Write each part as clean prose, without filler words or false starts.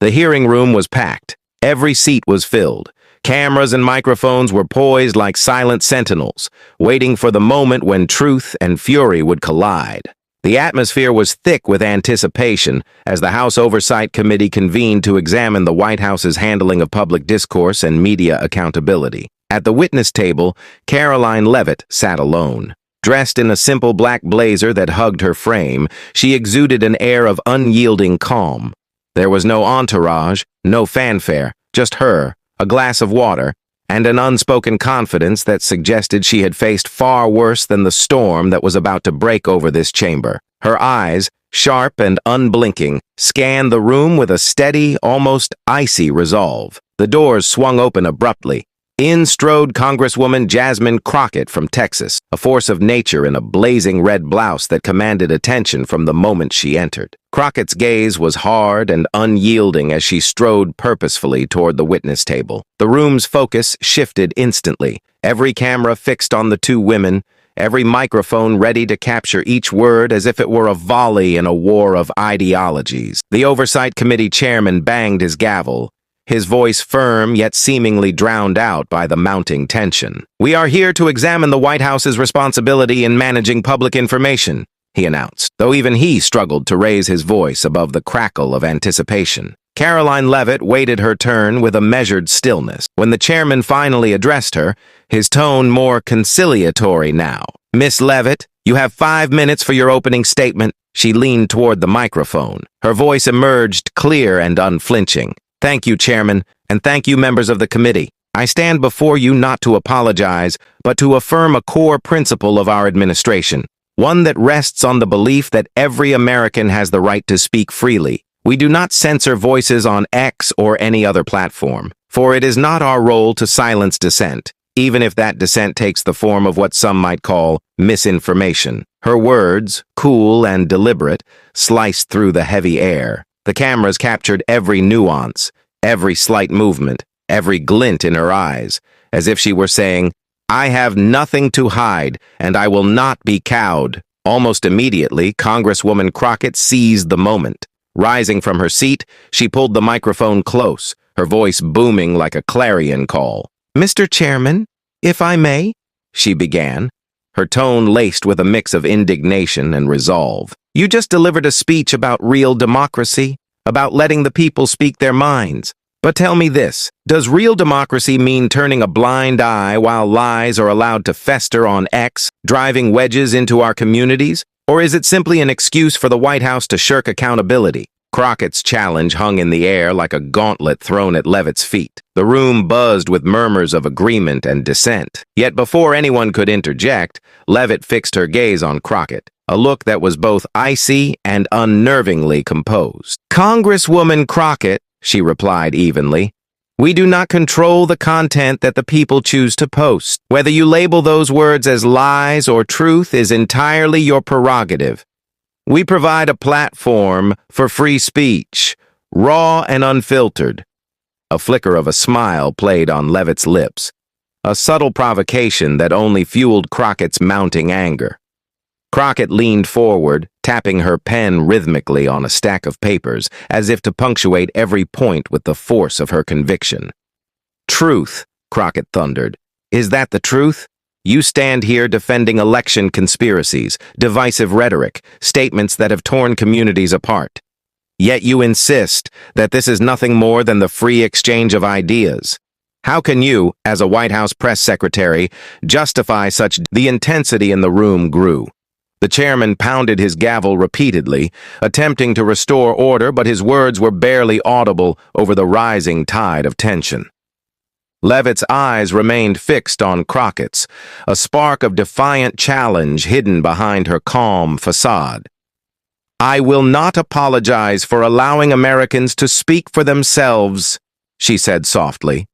The hearing room was packed. Every seat was filled. Cameras and microphones were poised like silent sentinels, waiting for the moment when truth and fury would collide. The atmosphere was thick with anticipation as the House Oversight Committee convened to examine the White House's handling of public discourse and media accountability. At the witness table, Karoline Leavitt sat alone. Dressed in a simple black blazer that hugged her frame, she exuded an air of unyielding calm. There was no entourage, no fanfare, just her, a glass of water, and an unspoken confidence that suggested she had faced far worse than the storm that was about to break over this chamber. Her eyes, sharp and unblinking, scanned the room with a steady, almost icy resolve. The doors swung open abruptly. In strode Congresswoman Jasmine Crockett from Texas, a force of nature in a blazing red blouse that commanded attention from the moment she entered. Crockett's gaze was hard and unyielding as she strode purposefully toward the witness table. The room's focus shifted instantly, every camera fixed on the two women, every microphone ready to capture each word as if it were a volley in a war of ideologies. The Oversight Committee chairman banged his gavel, his voice firm yet seemingly drowned out by the mounting tension. "We are here to examine the White House's responsibility in managing public information," he announced, though even he struggled to raise his voice above the crackle of anticipation. Karoline Leavitt waited her turn with a measured stillness. When the chairman finally addressed her, his tone more conciliatory now. "Miss Leavitt, you have 5 minutes for your opening statement." She leaned toward the microphone. Her voice emerged clear and unflinching. "Thank you, Chairman, and thank you, members of the committee. I stand before you not to apologize, but to affirm a core principle of our administration, one that rests on the belief that every American has the right to speak freely. We do not censor voices on X or any other platform, for it is not our role to silence dissent, even if that dissent takes the form of what some might call misinformation." Her words, cool and deliberate, sliced through the heavy air. The cameras captured every nuance, every slight movement, every glint in her eyes, as if she were saying, "I have nothing to hide, and I will not be cowed." Almost immediately, Congresswoman Crockett seized the moment. Rising from her seat, she pulled the microphone close, her voice booming like a clarion call. "Mr. Chairman, if I may," she began, her tone laced with a mix of indignation and resolve. "You just delivered a speech about real democracy, about letting the people speak their minds. But tell me this, does real democracy mean turning a blind eye while lies are allowed to fester on X, driving wedges into our communities? Or is it simply an excuse for the White House to shirk accountability?" Crockett's challenge hung in the air like a gauntlet thrown at Leavitt's feet. The room buzzed with murmurs of agreement and dissent. Yet before anyone could interject, Leavitt fixed her gaze on Crockett, a look that was both icy and unnervingly composed. "Congresswoman Crockett," she replied evenly, "we do not control the content that the people choose to post. Whether you label those words as lies or truth is entirely your prerogative. We provide a platform for free speech, raw and unfiltered." A flicker of a smile played on Leavitt's lips, a subtle provocation that only fueled Crockett's mounting anger. Crockett leaned forward, tapping her pen rhythmically on a stack of papers, as if to punctuate every point with the force of her conviction. "Truth," Crockett thundered. "Is that the truth? You stand here defending election conspiracies, divisive rhetoric, statements that have torn communities apart. Yet you insist that this is nothing more than the free exchange of ideas. How can you, as a White House press secretary, justify such?" The intensity in the room grew. The chairman pounded his gavel repeatedly, attempting to restore order, but his words were barely audible over the rising tide of tension. Leavitt's eyes remained fixed on Crockett's, a spark of defiant challenge hidden behind her calm facade. "I will not apologize for allowing Americans to speak for themselves," she said softly.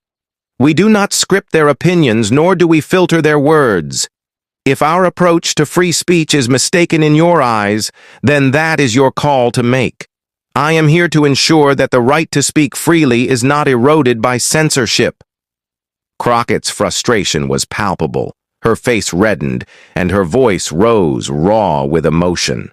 "We do not script their opinions, nor do we filter their words. If our approach to free speech is mistaken in your eyes, then that is your call to make. I am here to ensure that the right to speak freely is not eroded by censorship." Crockett's frustration was palpable. Her face reddened, and her voice rose raw with emotion.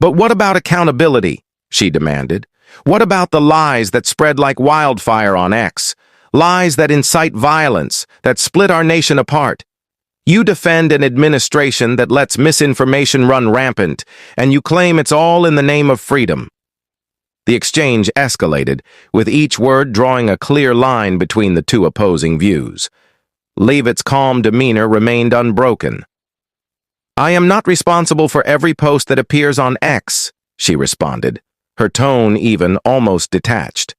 "But what about accountability?" she demanded. What about the lies that spread like wildfire on X? Lies that incite violence, that split our nation apart. You defend an administration that lets misinformation run rampant, and you claim it's all in the name of freedom. The exchange escalated, with each word drawing a clear line between the two opposing views. Leavitt's calm demeanor remained unbroken. "I am not responsible for every post that appears on X," she responded, her tone even almost detached.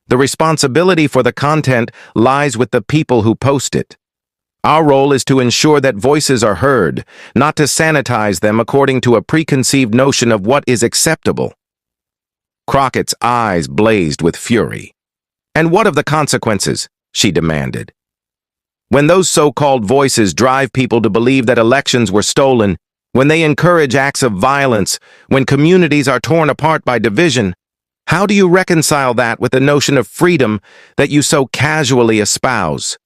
"The responsibility for the content lies with the people who post it. Our role is to ensure that voices are heard, not to sanitize them according to a preconceived notion of what is acceptable." Crockett's eyes blazed with fury. "And what of the consequences?" she demanded. "When those so-called voices drive people to believe that elections were stolen, when they encourage acts of violence, when communities are torn apart by division, how do you reconcile that with the notion of freedom that you so casually espouse?"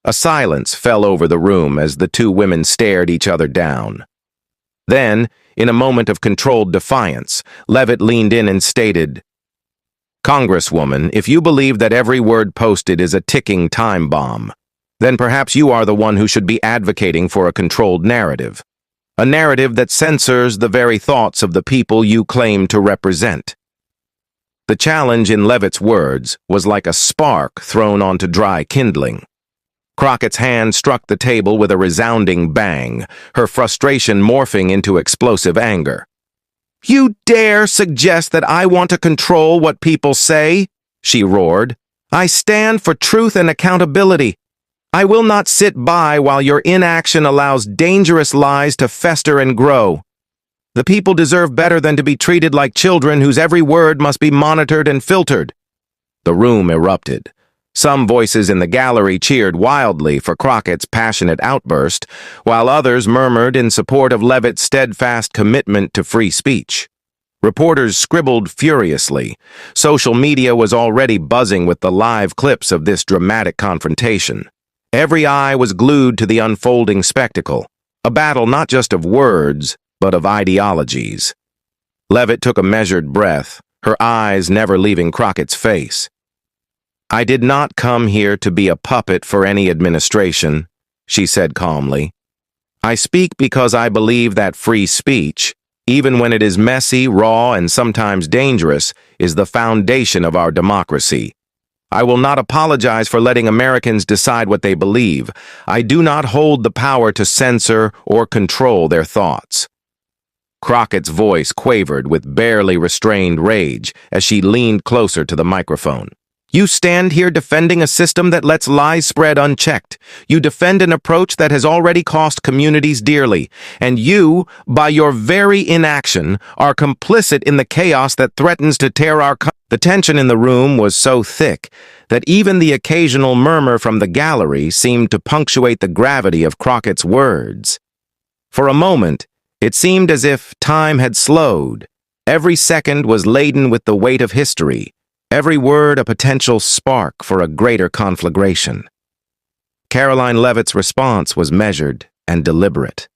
A silence fell over the room as the two women stared each other down. Then, in a moment of controlled defiance, Leavitt leaned in and stated, "Congresswoman, if you believe that every word posted is a ticking time bomb, then perhaps you are the one who should be advocating for a controlled narrative. A narrative that censors the very thoughts of the people you claim to represent." The challenge in Leavitt's words was like a spark thrown onto dry kindling. Crockett's hand struck the table with a resounding bang, her frustration morphing into explosive anger. "You dare suggest that I want to control what people say?" she roared. "I stand for truth and accountability. I will not sit by while your inaction allows dangerous lies to fester and grow. The people deserve better than to be treated like children whose every word must be monitored and filtered." The room erupted. Some voices in the gallery cheered wildly for Crockett's passionate outburst, while others murmured in support of Leavitt's steadfast commitment to free speech. Reporters scribbled furiously. Social media was already buzzing with the live clips of this dramatic confrontation. Every eye was glued to the unfolding spectacle, a battle not just of words, but of ideologies. Leavitt took a measured breath, her eyes never leaving Crockett's face. "I did not come here to be a puppet for any administration," she said calmly. "I speak because I believe that free speech, even when it is messy, raw, and sometimes dangerous, is the foundation of our democracy. I will not apologize for letting Americans decide what they believe. I do not hold the power to censor or control their thoughts." Crockett's voice quavered with barely restrained rage as she leaned closer to the microphone. "You stand here defending a system that lets lies spread unchecked. You defend an approach that has already cost communities dearly. And you, by your very inaction, are complicit in the chaos that threatens to tear our country." The tension in the room was so thick that even the occasional murmur from the gallery seemed to punctuate the gravity of Crockett's words. For a moment, it seemed as if time had slowed. Every second was laden with the weight of history. Every word a potential spark for a greater conflagration. Karoline Leavitt's response was measured and deliberate.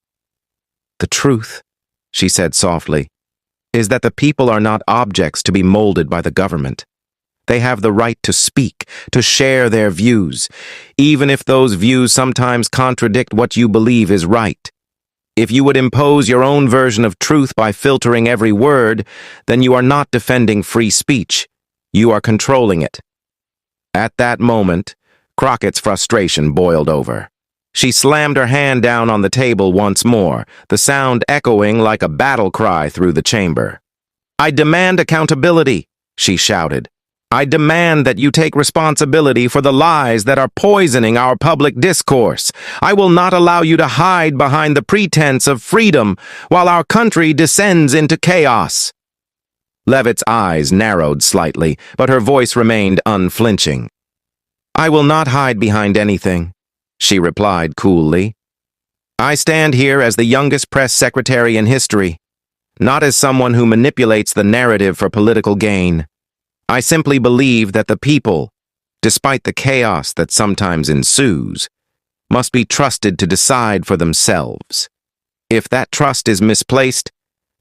"The truth," she said softly, "is that the people are not objects to be molded by the government. They have the right to speak, to share their views, even if those views sometimes contradict what you believe is right. If you would impose your own version of truth by filtering every word, then you are not defending free speech. You are controlling it." At that moment, Crockett's frustration boiled over. She slammed her hand down on the table once more, the sound echoing like a battle cry through the chamber. "I demand accountability," she shouted. "I demand that you take responsibility for the lies that are poisoning our public discourse. I will not allow you to hide behind the pretense of freedom while our country descends into chaos." Leavitt's eyes narrowed slightly, but her voice remained unflinching. "I will not hide behind anything," she replied coolly. "I stand here as the youngest press secretary in history, not as someone who manipulates the narrative for political gain. I simply believe that the people, despite the chaos that sometimes ensues, must be trusted to decide for themselves. If that trust is misplaced,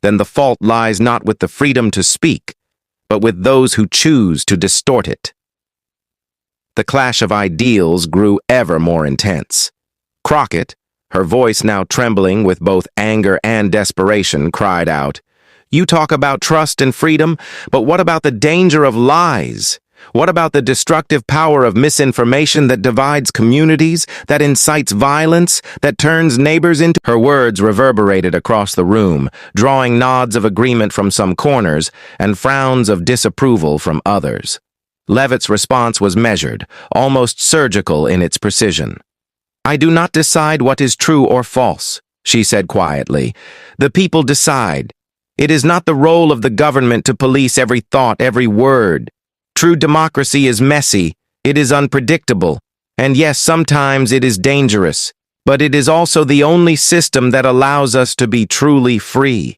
then the fault lies not with the freedom to speak, but with those who choose to distort it. The clash of ideals grew ever more intense. Crockett, her voice now trembling with both anger and desperation, cried out, "You talk about trust and freedom, but what about the danger of lies? What about the destructive power of misinformation that divides communities, that incites violence, that turns neighbors into—" Her words reverberated across the room, drawing nods of agreement from some corners and frowns of disapproval from others. Leavitt's response was measured, almost surgical in its precision. "I do not decide what is true or false," she said quietly. "The people decide. It is not the role of the government to police every thought, every word. True democracy is messy, it is unpredictable, and yes, sometimes it is dangerous, but it is also the only system that allows us to be truly free."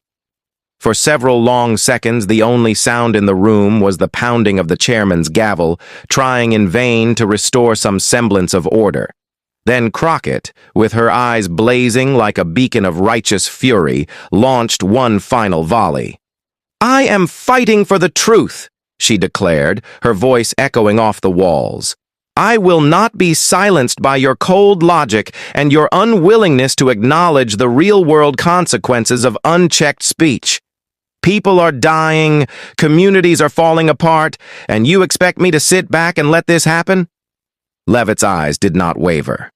For several long seconds, the only sound in the room was the pounding of the chairman's gavel, trying in vain to restore some semblance of order. Then Crockett, with her eyes blazing like a beacon of righteous fury, launched one final volley. "I am fighting for the truth," she declared, her voice echoing off the walls. "I will not be silenced by your cold logic and your unwillingness to acknowledge the real-world consequences of unchecked speech. People are dying, communities are falling apart, and you expect me to sit back and let this happen?" Leavitt's eyes did not waver.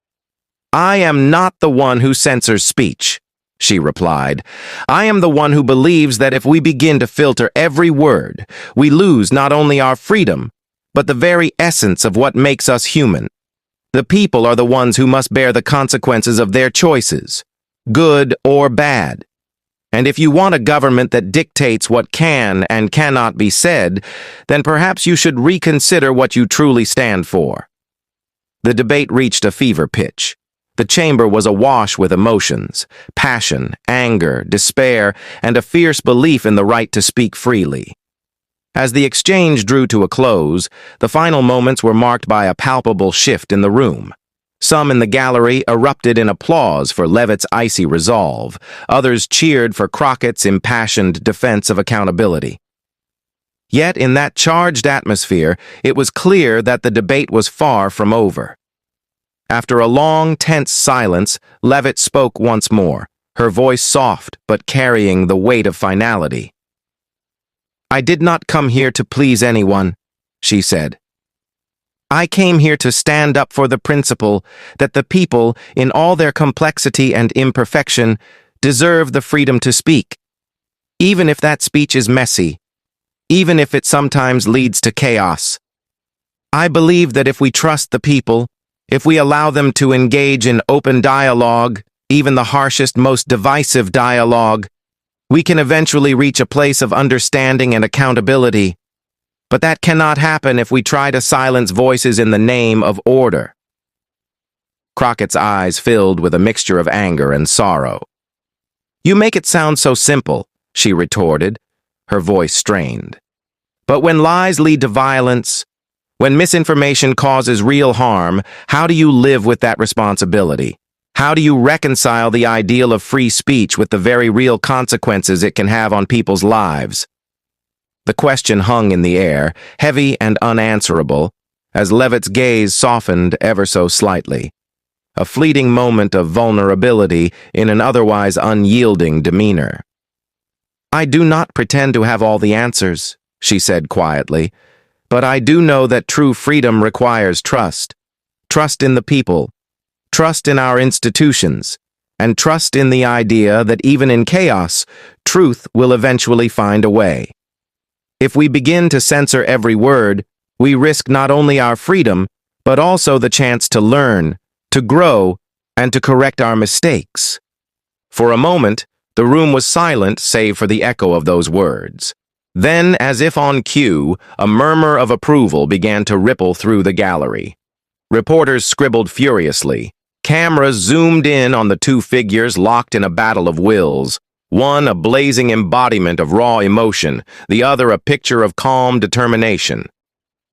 "I am not the one who censors speech," she replied. "I am the one who believes that if we begin to filter every word, we lose not only our freedom, but the very essence of what makes us human. The people are the ones who must bear the consequences of their choices, good or bad. And if you want a government that dictates what can and cannot be said, then perhaps you should reconsider what you truly stand for." The debate reached a fever pitch. The chamber was awash with emotions, passion, anger, despair, and a fierce belief in the right to speak freely. As the exchange drew to a close, the final moments were marked by a palpable shift in the room. Some in the gallery erupted in applause for Leavitt's icy resolve. Others cheered for Crockett's impassioned defense of accountability. Yet in that charged atmosphere, it was clear that the debate was far from over. After a long, tense silence, Leavitt spoke once more, her voice soft but carrying the weight of finality. "I did not come here to please anyone," she said. "I came here to stand up for the principle that the people, in all their complexity and imperfection, deserve the freedom to speak, even if that speech is messy, even if it sometimes leads to chaos. I believe that if we trust the people, if we allow them to engage in open dialogue, even the harshest, most divisive dialogue, we can eventually reach a place of understanding and accountability. But that cannot happen if we try to silence voices in the name of order." Crockett's eyes filled with a mixture of anger and sorrow. "You make it sound so simple," she retorted, her voice strained. "But when lies lead to violence, when misinformation causes real harm, how do you live with that responsibility? How do you reconcile the ideal of free speech with the very real consequences it can have on people's lives?" The question hung in the air, heavy and unanswerable, as Leavitt's gaze softened ever so slightly. A fleeting moment of vulnerability in an otherwise unyielding demeanor. "I do not pretend to have all the answers," she said quietly, "but I do know that true freedom requires trust. Trust in the people, trust in our institutions, and trust in the idea that even in chaos, truth will eventually find a way. If we begin to censor every word, we risk not only our freedom, but also the chance to learn, to grow, and to correct our mistakes." For a moment, the room was silent save for the echo of those words. Then, as if on cue, a murmur of approval began to ripple through the gallery. Reporters scribbled furiously. Cameras zoomed in on the two figures locked in a battle of wills. One a blazing embodiment of raw emotion, the other a picture of calm determination.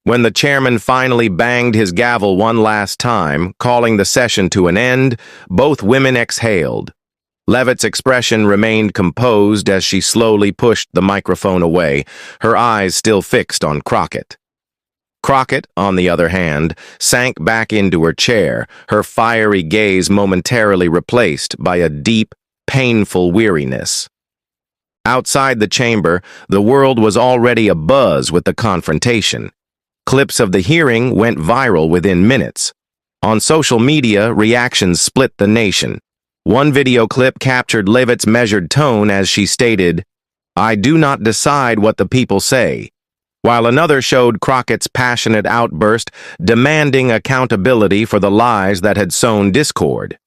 When the chairman finally banged his gavel one last time, calling the session to an end, both women exhaled. Leavitt's expression remained composed as she slowly pushed the microphone away, her eyes still fixed on Crockett. Crockett, on the other hand, sank back into her chair, her fiery gaze momentarily replaced by a deep, painful weariness. Outside the chamber, the world was already abuzz with the confrontation. Clips of the hearing went viral within minutes. On social media, reactions split the nation. One video clip captured Leavitt's measured tone as she stated, "I do not decide what the people say," while another showed Crockett's passionate outburst demanding accountability for the lies that had sown discord.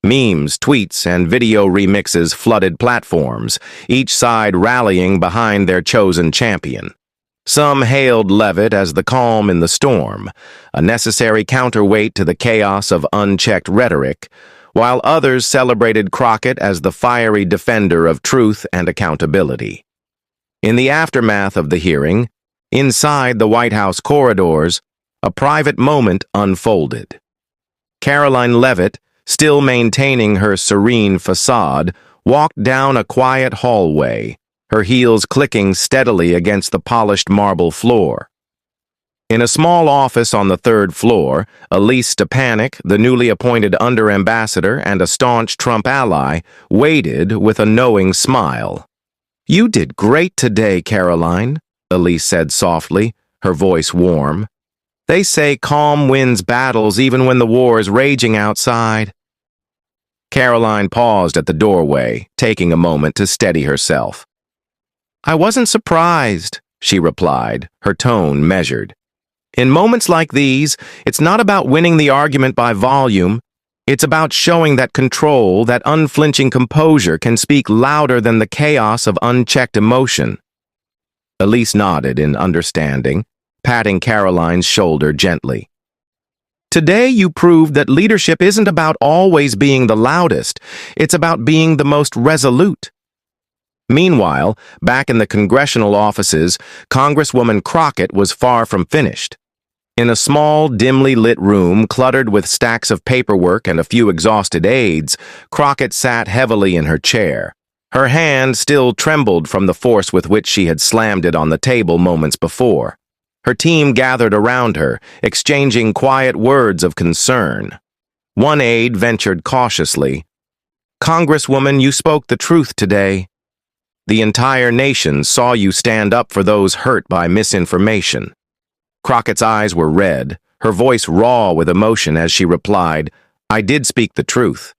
Memes, tweets, and video remixes flooded platforms, each side rallying behind their chosen champion. Some hailed Leavitt as the calm in the storm, a necessary counterweight to the chaos of unchecked rhetoric, while others celebrated Crockett as the fiery defender of truth and accountability. In the aftermath of the hearing, inside the White House corridors, a private moment unfolded. Karoline Leavitt, still maintaining her serene facade, walked down a quiet hallway, her heels clicking steadily against the polished marble floor. In a small office on the third floor, Elise Stepanik, the newly appointed under-ambassador and a staunch Trump ally, waited with a knowing smile. "You did great today, Karoline," Elise said softly, her voice warm. "They say calm wins battles even when the war is raging outside." Karoline paused at the doorway, taking a moment to steady herself. "I wasn't surprised," she replied, her tone measured. "In moments like these, it's not about winning the argument by volume. It's about showing that control, that unflinching composure can speak louder than the chaos of unchecked emotion." Elise nodded in understanding, patting Karoline's shoulder gently. "Today you proved that leadership isn't about always being the loudest. It's about being the most resolute." Meanwhile, back in the congressional offices, Congresswoman Crockett was far from finished. In a small, dimly lit room cluttered with stacks of paperwork and a few exhausted aides, Crockett sat heavily in her chair. Her hand still trembled from the force with which she had slammed it on the table moments before. Her team gathered around her, exchanging quiet words of concern. One aide ventured cautiously, "Congresswoman, you spoke the truth today. The entire nation saw you stand up for those hurt by misinformation." Crockett's eyes were red, her voice raw with emotion as she replied, "I did speak the truth,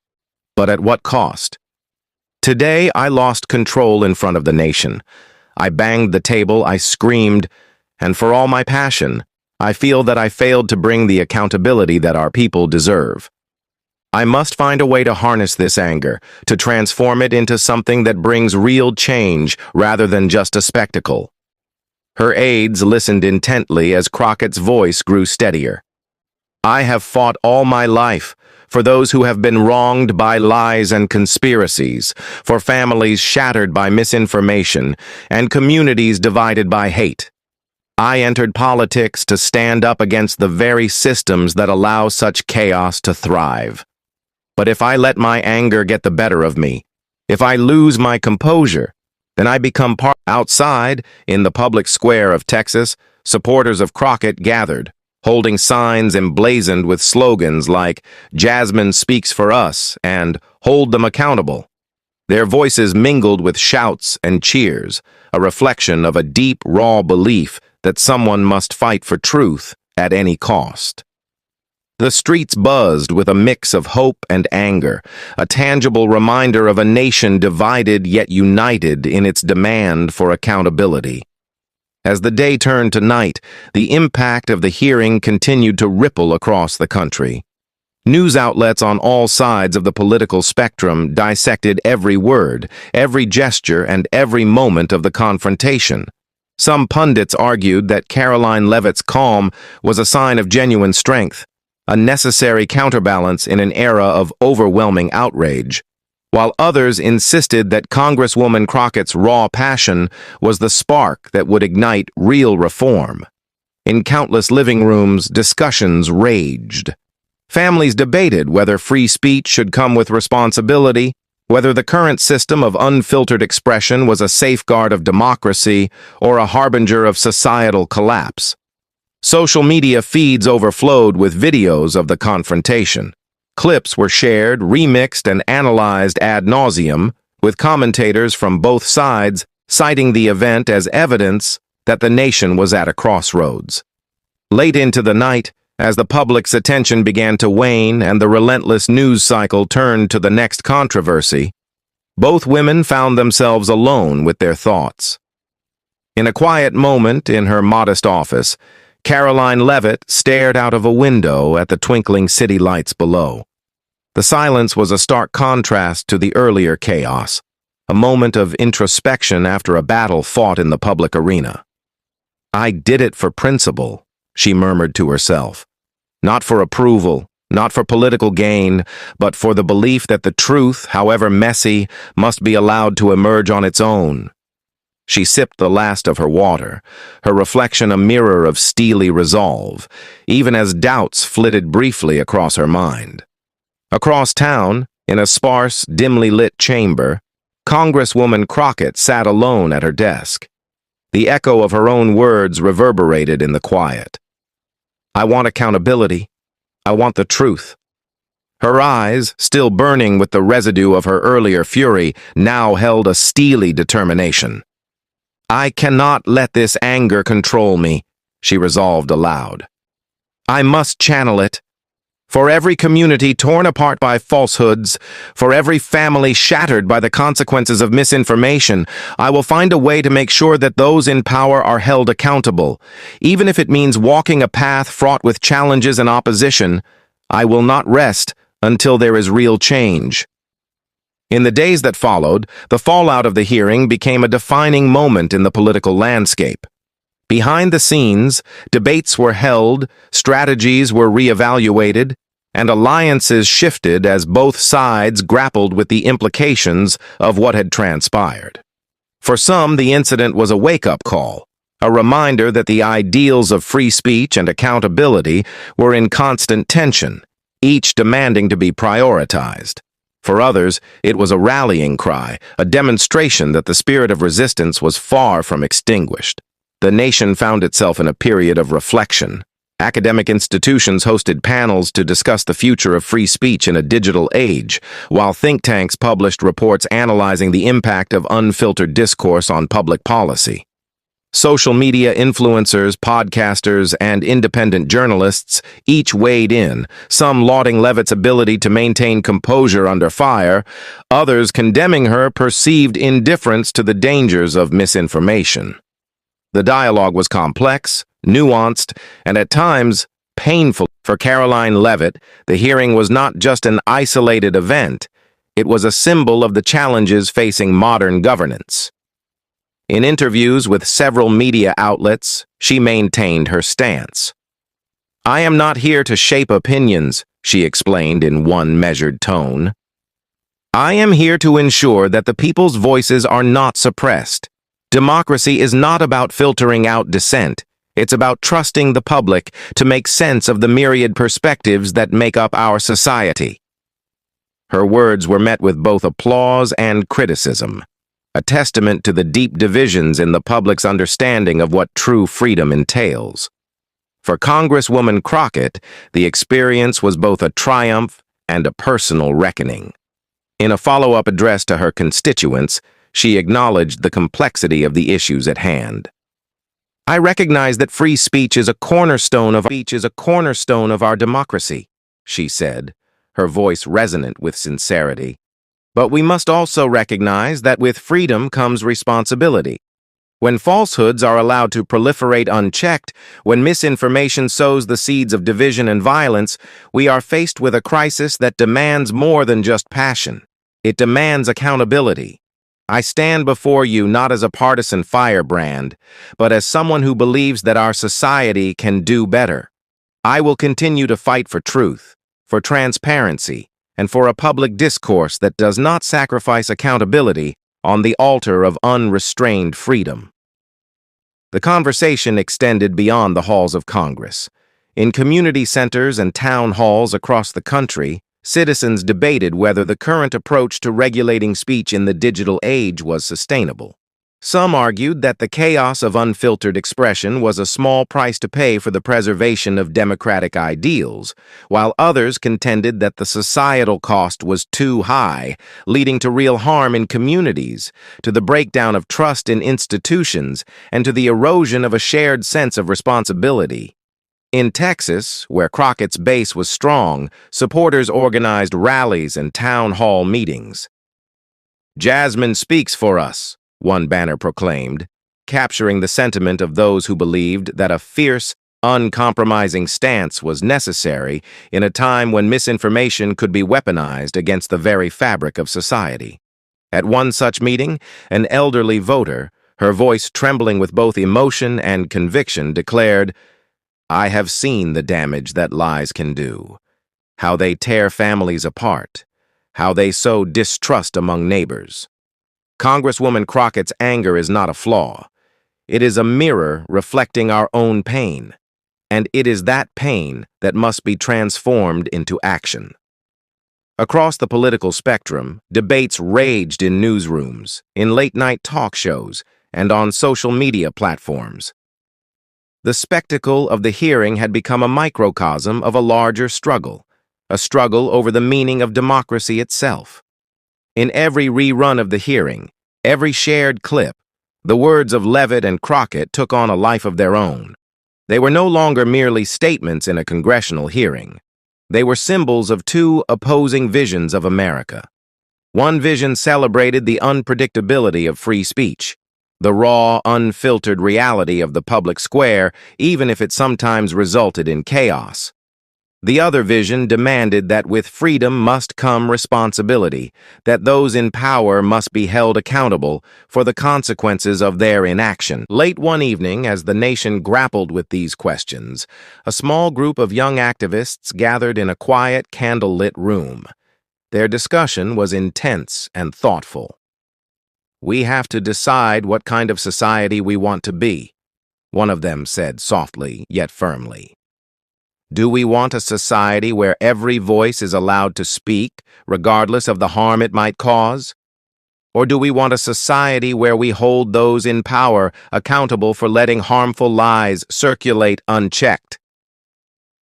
but at what cost? Today I lost control in front of the nation. I banged the table, I screamed, and for all my passion, I feel that I failed to bring the accountability that our people deserve. I must find a way to harness this anger, to transform it into something that brings real change rather than just a spectacle." Her aides listened intently as Crockett's voice grew steadier. "I have fought all my life for those who have been wronged by lies and conspiracies, for families shattered by misinformation, and communities divided by hate. I entered politics to stand up against the very systems that allow such chaos to thrive. But if I let my anger get the better of me, if I lose my composure, then I become part." Outside, in the public square of Texas, supporters of Crockett gathered, holding signs emblazoned with slogans like "Jasmine speaks for us" and "Hold them accountable." Their voices mingled with shouts and cheers, a reflection of a deep, raw belief that someone must fight for truth at any cost. The streets buzzed with a mix of hope and anger, a tangible reminder of a nation divided yet united in its demand for accountability. As the day turned to night, the impact of the hearing continued to ripple across the country. News outlets on all sides of the political spectrum dissected every word, every gesture, and every moment of the confrontation. Some pundits argued that Karoline Leavitt's calm was a sign of genuine strength, a necessary counterbalance in an era of overwhelming outrage, while others insisted that Congresswoman Crockett's raw passion was the spark that would ignite real reform. In countless living rooms, discussions raged. Families debated whether free speech should come with responsibility whether the current system of unfiltered expression was a safeguard of democracy or a harbinger of societal collapse. Social media feeds overflowed with videos of the confrontation. Clips were shared, remixed, and analyzed ad nauseum, with commentators from both sides citing the event as evidence that the nation was at a crossroads. Late into the night, as the public's attention began to wane and the relentless news cycle turned to the next controversy, both women found themselves alone with their thoughts. In a quiet moment in her modest office, Karoline Leavitt stared out of a window at the twinkling city lights below. The silence was a stark contrast to the earlier chaos, a moment of introspection after a battle fought in the public arena. "I did it for principle," she murmured to herself. "Not for approval, not for political gain, but for the belief that the truth, however messy, must be allowed to emerge on its own." She sipped the last of her water, her reflection a mirror of steely resolve, even as doubts flitted briefly across her mind. Across town, in a sparse, dimly lit chamber, Congresswoman Crockett sat alone at her desk. The echo of her own words reverberated in the quiet. "I want accountability. I want the truth." Her eyes, still burning with the residue of her earlier fury, now held a steely determination. "I cannot let this anger control me," she resolved aloud. "I must channel it. For every community torn apart by falsehoods, for every family shattered by the consequences of misinformation, I will find a way to make sure that those in power are held accountable. Even if it means walking a path fraught with challenges and opposition, I will not rest until there is real change." In the days that followed, the fallout of the hearing became a defining moment in the political landscape. Behind the scenes, debates were held, strategies were reevaluated, and alliances shifted as both sides grappled with the implications of what had transpired. For some, the incident was a wake-up call, a reminder that the ideals of free speech and accountability were in constant tension, each demanding to be prioritized. For others, it was a rallying cry, a demonstration that the spirit of resistance was far from extinguished. The nation found itself in a period of reflection. Academic institutions hosted panels to discuss the future of free speech in a digital age, while think tanks published reports analyzing the impact of unfiltered discourse on public policy. Social media influencers, podcasters, and independent journalists each weighed in, some lauding Leavitt's ability to maintain composure under fire, others condemning her perceived indifference to the dangers of misinformation. The dialogue was complex, nuanced, and at times painful. For Karoline Leavitt, the hearing was not just an isolated event, it was a symbol of the challenges facing modern governance. In interviews with several media outlets, she maintained her stance. "I am not here to shape opinions," she explained in one measured tone. "I am here to ensure that the people's voices are not suppressed. Democracy is not about filtering out dissent. It's about trusting the public to make sense of the myriad perspectives that make up our society." Her words were met with both applause and criticism, a testament to the deep divisions in the public's understanding of what true freedom entails. For Congresswoman Crockett, the experience was both a triumph and a personal reckoning. In a follow-up address to her constituents, she acknowledged the complexity of the issues at hand. "I recognize that free speech is a cornerstone of our democracy," she said, her voice resonant with sincerity. "But we must also recognize that with freedom comes responsibility. When falsehoods are allowed to proliferate unchecked, when misinformation sows the seeds of division and violence, we are faced with a crisis that demands more than just passion. It demands accountability. I stand before you not as a partisan firebrand, but as someone who believes that our society can do better. I will continue to fight for truth, for transparency, and for a public discourse that does not sacrifice accountability on the altar of unrestrained freedom." The conversation extended beyond the halls of Congress. In community centers and town halls across the country, Citizens debated whether the current approach to regulating speech in the digital age was sustainable. Some argued that the chaos of unfiltered expression was a small price to pay for the preservation of democratic ideals, while others contended that the societal cost was too high, leading to real harm in communities, to the breakdown of trust in institutions, and to the erosion of a shared sense of responsibility. In Texas, where Crockett's base was strong, supporters organized rallies and town hall meetings. "Jasmine speaks for us," one banner proclaimed, capturing the sentiment of those who believed that a fierce, uncompromising stance was necessary in a time when misinformation could be weaponized against the very fabric of society. At one such meeting, an elderly voter, her voice trembling with both emotion and conviction, declared, "I have seen the damage that lies can do, how they tear families apart, how they sow distrust among neighbors." Congresswoman Crockett's anger is not a flaw. It is a mirror reflecting our own pain, and it is that pain that must be transformed into action. Across the political spectrum, debates raged in newsrooms, in late-night talk shows, and on social media platforms. The spectacle of the hearing had become a microcosm of a larger struggle, a struggle over the meaning of democracy itself. In every rerun of the hearing, every shared clip, the words of Leavitt and Crockett took on a life of their own. They were no longer merely statements in a congressional hearing. They were symbols of two opposing visions of America. One vision celebrated the unpredictability of free speech, the raw, unfiltered reality of the public square, even if it sometimes resulted in chaos. The other vision demanded that with freedom must come responsibility, that those in power must be held accountable for the consequences of their inaction. Late one evening, as the nation grappled with these questions, a small group of young activists gathered in a quiet, candle-lit room. Their discussion was intense and thoughtful. "We have to decide what kind of society we want to be," one of them said softly yet firmly. "Do we want a society where every voice is allowed to speak, regardless of the harm it might cause? Or do we want a society where we hold those in power accountable for letting harmful lies circulate unchecked?"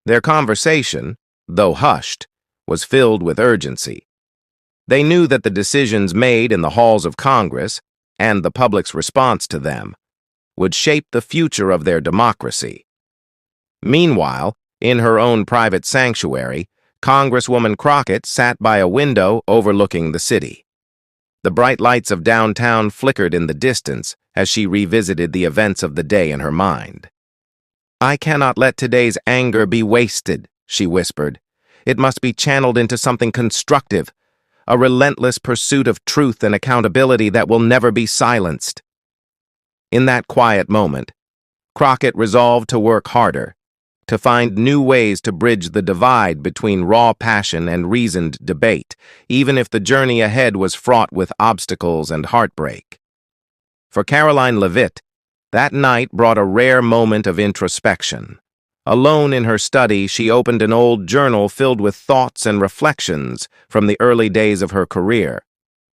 Their conversation, though hushed, was filled with urgency. They knew that the decisions made in the halls of Congress, and the public's response to them, would shape the future of their democracy. Meanwhile, in her own private sanctuary, Congresswoman Crockett sat by a window overlooking the city. The bright lights of downtown flickered in the distance as she revisited the events of the day in her mind. "I cannot let today's anger be wasted," she whispered. "It must be channeled into something constructive, a relentless pursuit of truth and accountability that will never be silenced." In that quiet moment, Crockett resolved to work harder, to find new ways to bridge the divide between raw passion and reasoned debate, even if the journey ahead was fraught with obstacles and heartbreak. For Karoline Leavitt, that night brought a rare moment of introspection. Alone in her study, she opened an old journal filled with thoughts and reflections from the early days of her career.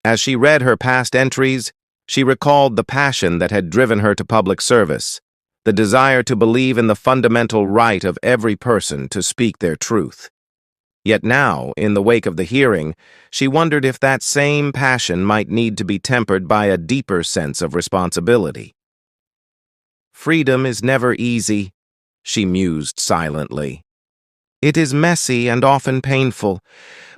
As she read her past entries, she recalled the passion that had driven her to public service, the desire to believe in the fundamental right of every person to speak their truth. Yet now, in the wake of the hearing, she wondered if that same passion might need to be tempered by a deeper sense of responsibility. "Freedom is never easy," she mused silently. "It is messy and often painful,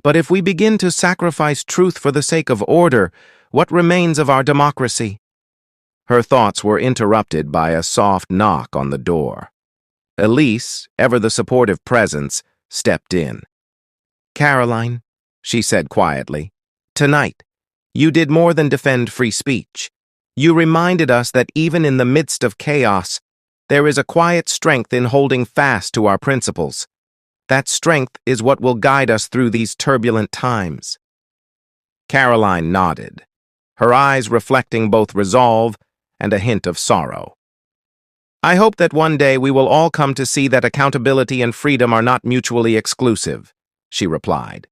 but if we begin to sacrifice truth for the sake of order, what remains of our democracy?" Her thoughts were interrupted by a soft knock on the door. Elise, ever the supportive presence, stepped in. "Karoline," she said quietly, "tonight, you did more than defend free speech. You reminded us that even in the midst of chaos, there is a quiet strength in holding fast to our principles. That strength is what will guide us through these turbulent times." Karoline nodded, her eyes reflecting both resolve and a hint of sorrow. "I hope that one day we will all come to see that accountability and freedom are not mutually exclusive," she replied.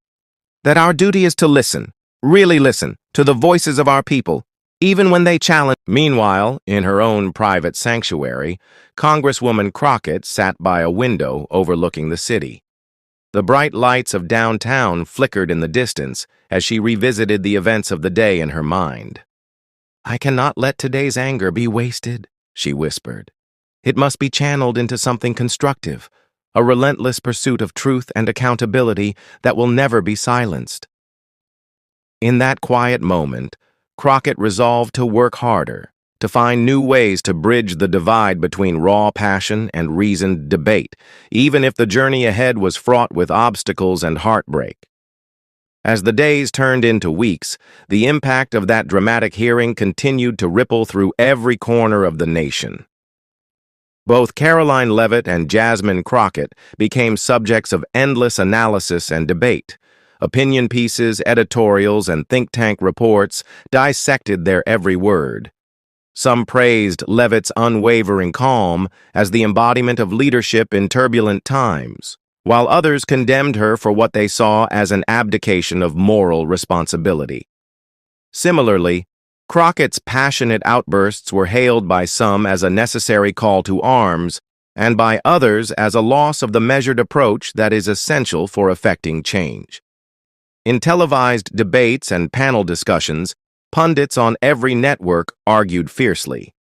that our duty is to listen, really listen, to the voices of our people, even when they challenge. Meanwhile, in her own private sanctuary, Congresswoman Crockett sat by a window overlooking the city. The bright lights of downtown flickered in the distance as she revisited the events of the day in her mind. "I cannot let today's anger be wasted," she whispered. "It must be channeled into something constructive, a relentless pursuit of truth and accountability that will never be silenced." In that quiet moment, Crockett resolved to work harder, to find new ways to bridge the divide between raw passion and reasoned debate, even if the journey ahead was fraught with obstacles and heartbreak. As the days turned into weeks, the impact of that dramatic hearing continued to ripple through every corner of the nation. Both Karoline Leavitt and Jasmine Crockett became subjects of endless analysis and debate. Opinion pieces, editorials, and think tank reports dissected their every word. Some praised Leavitt's unwavering calm as the embodiment of leadership in turbulent times, while others condemned her for what they saw as an abdication of moral responsibility. Similarly, Crockett's passionate outbursts were hailed by some as a necessary call to arms, and by others as a loss of the measured approach that is essential for effecting change. In televised debates and panel discussions, pundits on every network argued fiercely.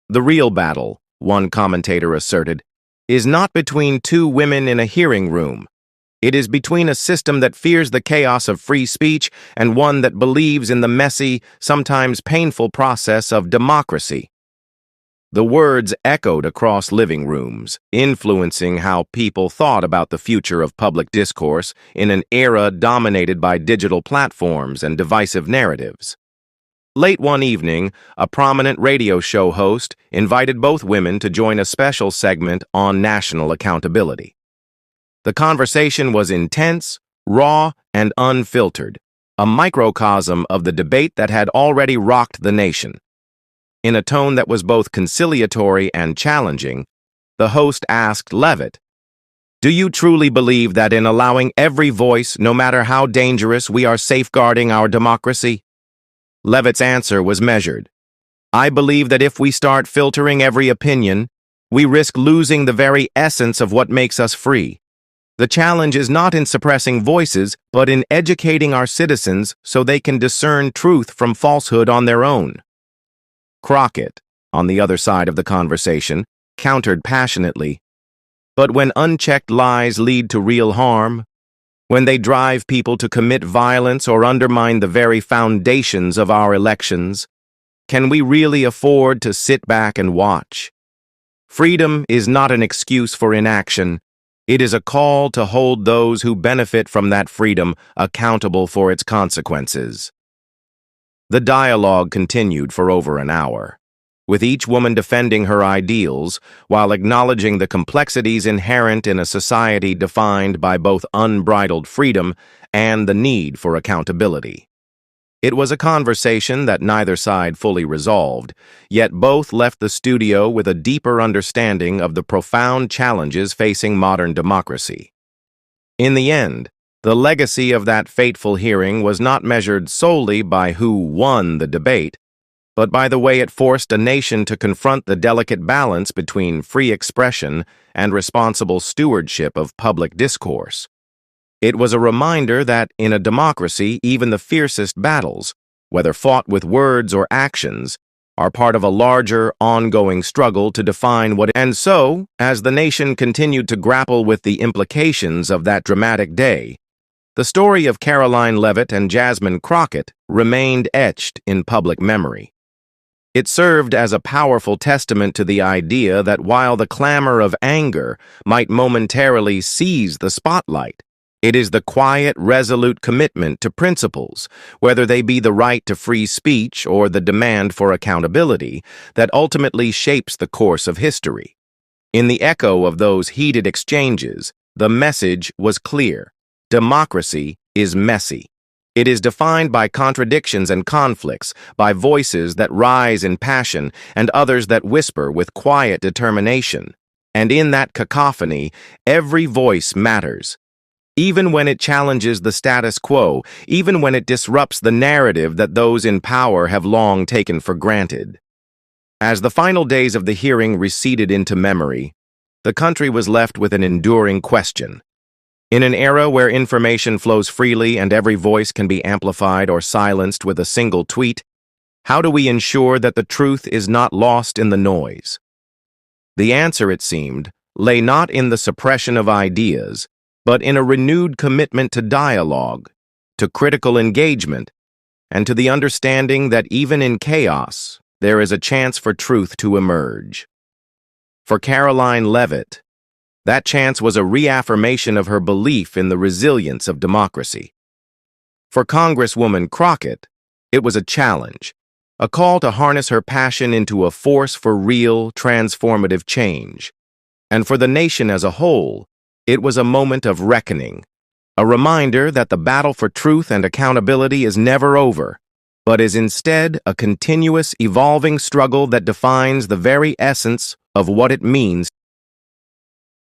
"The real battle," one commentator asserted, "is not between two women in a hearing room. It is between a system that fears the chaos of free speech and one that believes in the messy, sometimes painful process of democracy." The words echoed across living rooms, influencing how people thought about the future of public discourse in an era dominated by digital platforms and divisive narratives. Late one evening, a prominent radio show host invited both women to join a special segment on national accountability. The conversation was intense, raw, and unfiltered, a microcosm of the debate that had already rocked the nation. In a tone that was both conciliatory and challenging, the host asked Leavitt, "Do you truly believe that in allowing every voice, no matter how dangerous, we are safeguarding our democracy?" Leavitt's answer was measured. "I believe that if we start filtering every opinion, we risk losing the very essence of what makes us free. The challenge is not in suppressing voices, but in educating our citizens so they can discern truth from falsehood on their own." Crockett, on the other side of the conversation, countered passionately, "But when unchecked lies lead to real harm, when they drive people to commit violence or undermine the very foundations of our elections, can we really afford to sit back and watch? Freedom is not an excuse for inaction. It is a call to hold those who benefit from that freedom accountable for its consequences." The dialogue continued for over an hour, with each woman defending her ideals while acknowledging the complexities inherent in a society defined by both unbridled freedom and the need for accountability. It was a conversation that neither side fully resolved, yet both left the studio with a deeper understanding of the profound challenges facing modern democracy. In the end, the legacy of that fateful hearing was not measured solely by who won the debate, but by the way it forced a nation to confront the delicate balance between free expression and responsible stewardship of public discourse. It was a reminder that, in a democracy, even the fiercest battles, whether fought with words or actions, are part of a larger, ongoing struggle to define what. And so, as the nation continued to grapple with the implications of that dramatic day, the story of Karoline Leavitt and Jasmine Crockett remained etched in public memory. It served as a powerful testament to the idea that while the clamor of anger might momentarily seize the spotlight, it is the quiet, resolute commitment to principles, whether they be the right to free speech or the demand for accountability, that ultimately shapes the course of history. In the echo of those heated exchanges, the message was clear. Democracy is messy. It is defined by contradictions and conflicts, by voices that rise in passion and others that whisper with quiet determination. And in that cacophony, every voice matters. even when it challenges the status quo, even when it disrupts the narrative that those in power have long taken for granted. As the final days of the hearing receded into memory, the country was left with an enduring question. In an era where information flows freely and every voice can be amplified or silenced with a single tweet, how do we ensure that the truth is not lost in the noise? The answer, it seemed, lay not in the suppression of ideas, but in a renewed commitment to dialogue, to critical engagement, and to the understanding that even in chaos, there is a chance for truth to emerge. For Karoline Leavitt, that chance was a reaffirmation of her belief in the resilience of democracy. For Congresswoman Crockett, it was a challenge, a call to harness her passion into a force for real, transformative change. And for the nation as a whole, it was a moment of reckoning, a reminder that the battle for truth and accountability is never over, but is instead a continuous, evolving struggle that defines the very essence of what it means